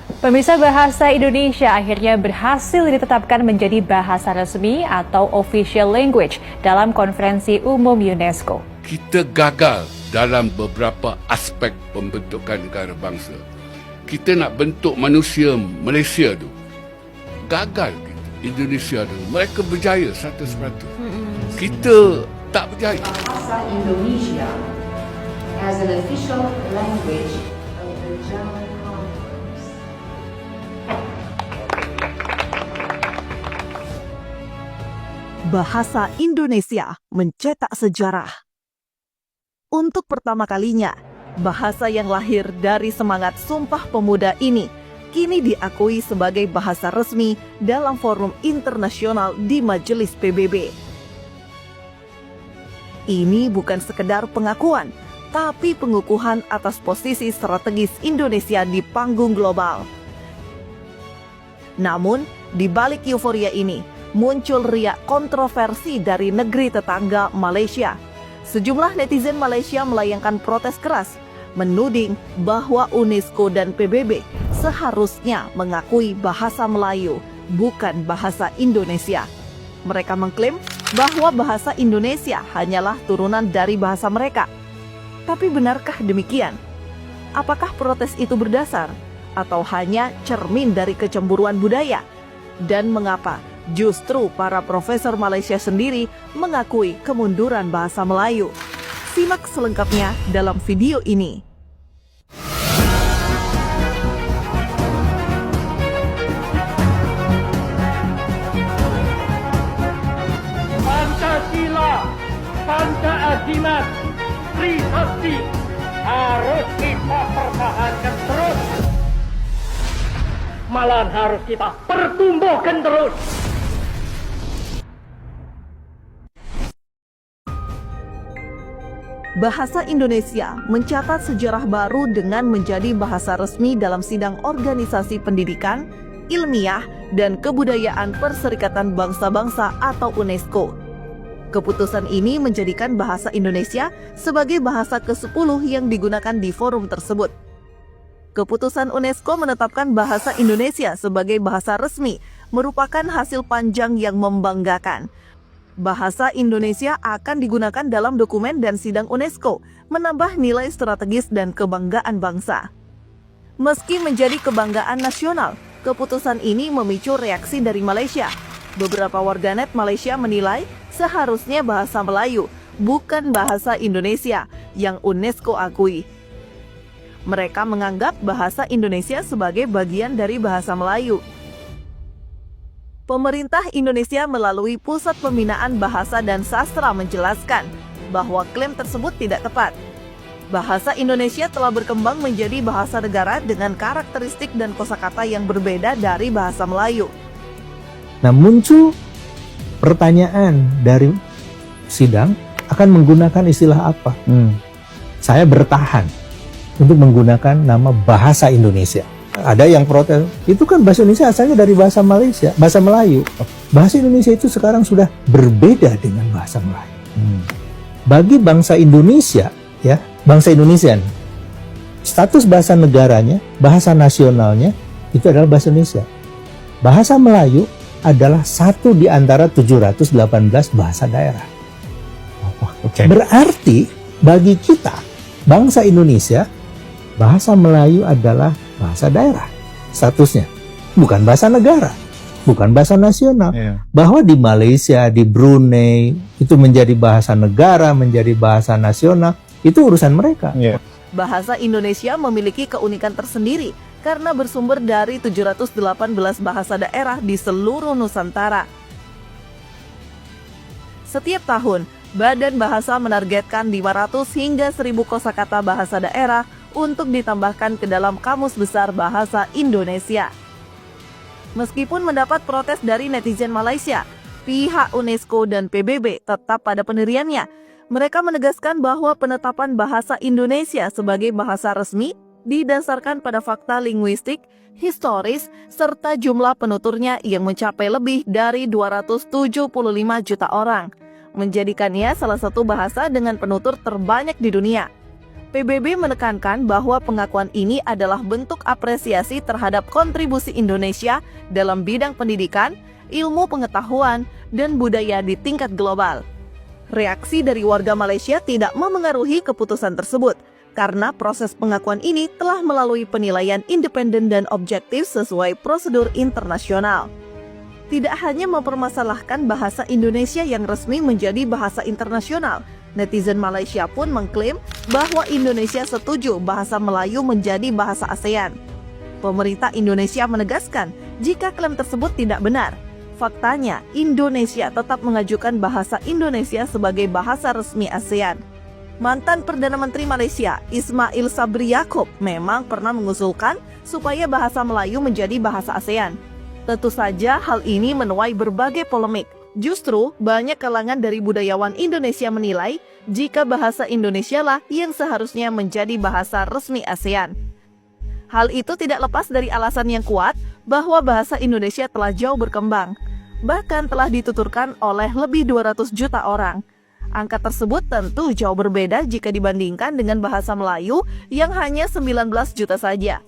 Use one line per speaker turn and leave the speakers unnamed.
Pemirsa, bahasa Indonesia akhirnya berhasil ditetapkan menjadi bahasa resmi atau official language dalam Konferensi Umum UNESCO.
Kita gagal dalam beberapa aspek pembentukan negara bangsa. Kita nak bentuk manusia Malaysia tu, gagal kita. Indonesia tu, mereka berjaya 100%. Kita tak berjaya.
Bahasa Indonesia as an official language of the German Conference.
Bahasa Indonesia mencetak sejarah. Untuk pertama kalinya, bahasa yang lahir dari semangat Sumpah Pemuda ini kini diakui sebagai bahasa resmi dalam forum internasional di Majelis PBB. Ini bukan sekedar pengakuan, tapi pengukuhan atas posisi strategis Indonesia di panggung global. Namun, di balik euforia ini, muncul riak kontroversi dari negeri tetangga Malaysia. Sejumlah netizen Malaysia melayangkan protes keras, menuding bahwa UNESCO dan PBB seharusnya mengakui bahasa Melayu, bukan bahasa Indonesia. Mereka mengklaim bahwa bahasa Indonesia hanyalah turunan dari bahasa mereka. Tapi benarkah demikian? Apakah protes itu berdasar atau hanya cermin dari kecemburuan budaya? Dan mengapa justru para profesor Malaysia sendiri mengakui kemunduran bahasa Melayu? Simak selengkapnya dalam video ini.
Pancasila, Pancaazimat, Trisakti harus kita pertahankan terus. Malahan harus kita pertumbuhkan terus.
Bahasa Indonesia mencatat sejarah baru dengan menjadi bahasa resmi dalam sidang organisasi pendidikan, ilmiah, dan kebudayaan Perserikatan Bangsa-Bangsa atau UNESCO. Keputusan ini menjadikan bahasa Indonesia sebagai bahasa ke-10 yang digunakan di forum tersebut. Keputusan UNESCO menetapkan bahasa Indonesia sebagai bahasa resmi merupakan hasil panjang yang membanggakan. Bahasa Indonesia akan digunakan dalam dokumen dan sidang UNESCO, menambah nilai strategis dan kebanggaan bangsa. Meski menjadi kebanggaan nasional, keputusan ini memicu reaksi dari Malaysia. Beberapa warganet Malaysia menilai seharusnya bahasa Melayu, bukan bahasa Indonesia yang UNESCO akui. Mereka menganggap bahasa Indonesia sebagai bagian dari bahasa Melayu. Pemerintah Indonesia melalui Pusat Pembinaan Bahasa dan Sastra menjelaskan bahwa klaim tersebut tidak tepat. Bahasa Indonesia telah berkembang menjadi bahasa negara dengan karakteristik dan kosakata yang berbeda dari bahasa Melayu.
Nah, muncul pertanyaan dari sidang, akan menggunakan istilah apa? Saya bertahan untuk menggunakan nama bahasa Indonesia. Ada yang protes, itu kan bahasa Indonesia asalnya dari bahasa Malaysia, bahasa Melayu. Bahasa Indonesia itu sekarang sudah berbeda dengan bahasa Melayu. Bagi bangsa Indonesia, ya, bangsa Indonesia, status bahasa negaranya, bahasa nasionalnya, itu adalah bahasa Indonesia. Bahasa Melayu adalah satu di antara 718 bahasa daerah. Berarti bagi kita, bangsa Indonesia, bahasa Melayu adalah bahasa daerah statusnya, bukan bahasa negara, bukan bahasa nasional. Bahwa di Malaysia, di Brunei itu menjadi bahasa negara, menjadi bahasa nasional, itu urusan mereka.
Bahasa Indonesia memiliki keunikan tersendiri karena bersumber dari 718 bahasa daerah di seluruh Nusantara. Setiap tahun, Badan Bahasa menargetkan 500 hingga 1000 kosakata bahasa daerah untuk ditambahkan ke dalam Kamus Besar Bahasa Indonesia. Meskipun mendapat protes dari netizen Malaysia, pihak UNESCO dan PBB tetap pada pendiriannya. Mereka menegaskan bahwa penetapan bahasa Indonesia sebagai bahasa resmi didasarkan pada fakta linguistik, historis, serta jumlah penuturnya yang mencapai lebih dari 275 juta orang, menjadikannya salah satu bahasa dengan penutur terbanyak di dunia. PBB menekankan bahwa pengakuan ini adalah bentuk apresiasi terhadap kontribusi Indonesia dalam bidang pendidikan, ilmu pengetahuan, dan budaya di tingkat global. Reaksi dari warga Malaysia tidak memengaruhi keputusan tersebut, karena proses pengakuan ini telah melalui penilaian independen dan objektif sesuai prosedur internasional. Tidak hanya mempermasalahkan bahasa Indonesia yang resmi menjadi bahasa internasional, netizen Malaysia pun mengklaim bahwa Indonesia setuju bahasa Melayu menjadi bahasa ASEAN. Pemerintah Indonesia menegaskan jika klaim tersebut tidak benar. Faktanya, Indonesia tetap mengajukan bahasa Indonesia sebagai bahasa resmi ASEAN. Mantan Perdana Menteri Malaysia, Ismail Sabri Yaakob, memang pernah mengusulkan supaya bahasa Melayu menjadi bahasa ASEAN. Tentu saja hal ini menuai berbagai polemik. Justru, banyak kalangan dari budayawan Indonesia menilai jika bahasa Indonesia lah yang seharusnya menjadi bahasa resmi ASEAN. Hal itu tidak lepas dari alasan yang kuat bahwa bahasa Indonesia telah jauh berkembang, bahkan telah dituturkan oleh lebih 200 juta orang. Angka tersebut tentu jauh berbeda jika dibandingkan dengan bahasa Melayu yang hanya 19 juta saja.